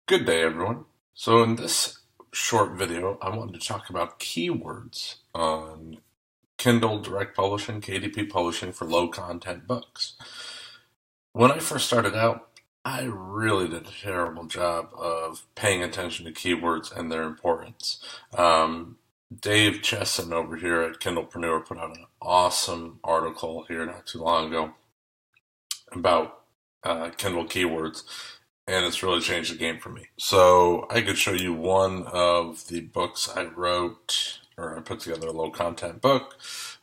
Good day, everyone. So in this short video, I wanted to talk about keywords on Kindle Direct Publishing, KDP Publishing for low content books. When I first started out, I really did a terrible job of paying attention to keywords and their importance. Dave Chesson over here at Kindlepreneur put out an awesome article here not too long ago about Kindle keywords, and it's really changed the game for me. So I could show you one of the books I wrote, or I put together a low content book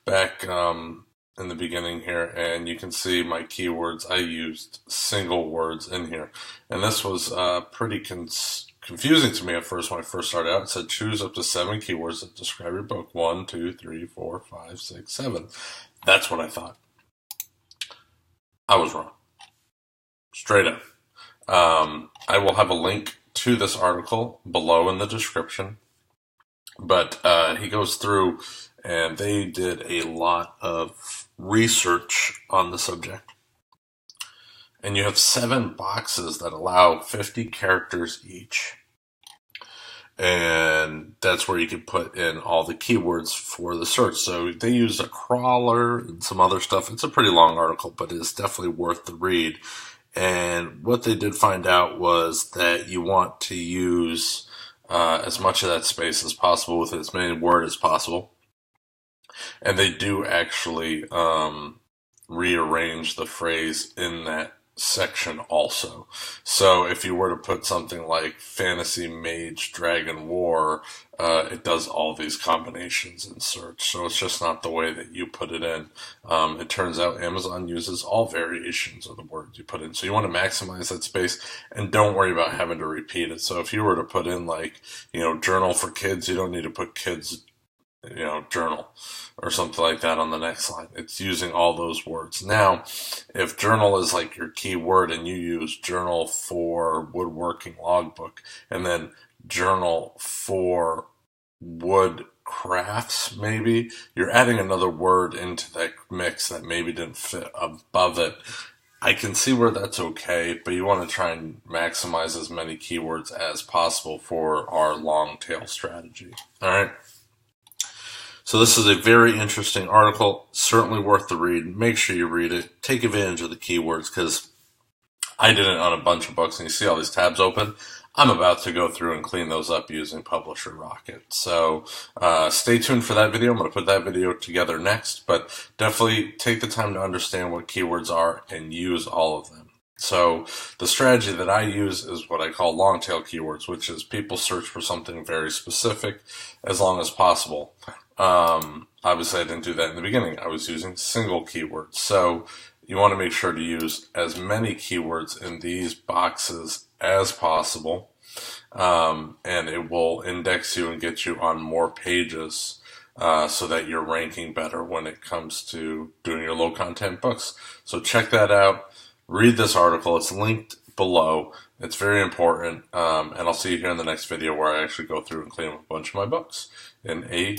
back in the beginning here, and you can see my keywords. I used single words in here, and this was pretty confusing to me at first when I first started out. It said choose up to 7 keywords that describe your book. 1, 2, 3, 4, 5, 6, 7. That's what I thought. I was wrong. Straight up. I will have a link to this article below in the description, but he goes through and they did a lot of research on the subject. And you have 7 boxes that allow 50 characters each. And that's where you can put in all the keywords for the search. So they use a crawler and some other stuff. It's a pretty long article, but it's definitely worth the read. And what they did find out was that you want to use as much of that space as possible with as many words as possible. And they do actually rearrange the phrase in that section also. So if you were to put something like fantasy, mage, dragon, war, it does all these combinations in search. So it's just not the way that you put it in. It turns out Amazon uses all variations of the words you put in. So you want to maximize that space and don't worry about having to repeat it. So if you were to put in journal for kids, you don't need to put kids journal or something like that on the next line. It's using all those words. Now, if journal is like your key word and you use journal for woodworking logbook and then journal for wood crafts, maybe you're adding another word into that mix that maybe didn't fit above it. I can see where that's okay, but you want to try and maximize as many keywords as possible for our long tail strategy. All right. So this is a very interesting article, certainly worth the read. Make sure you read it. Take advantage of the keywords because I did it on a bunch of books, and you see all these tabs open. I'm about to go through and clean those up using Publisher Rocket. So stay tuned for that video. I'm going to put that video together next, but definitely take the time to understand what keywords are and use all of them. So the strategy that I use is what I call long tail keywords, which is people search for something very specific as long as possible. Obviously I didn't do that in the beginning. I was using single keywords. So you want to make sure to use as many keywords in these boxes as possible. And it will index you and get you on more pages, so that you're ranking better when it comes to doing your low content books. So check that out. Read this article. It's linked below. It's very important. And I'll see you here in the next video where I actually go through and clean up a bunch of my books in a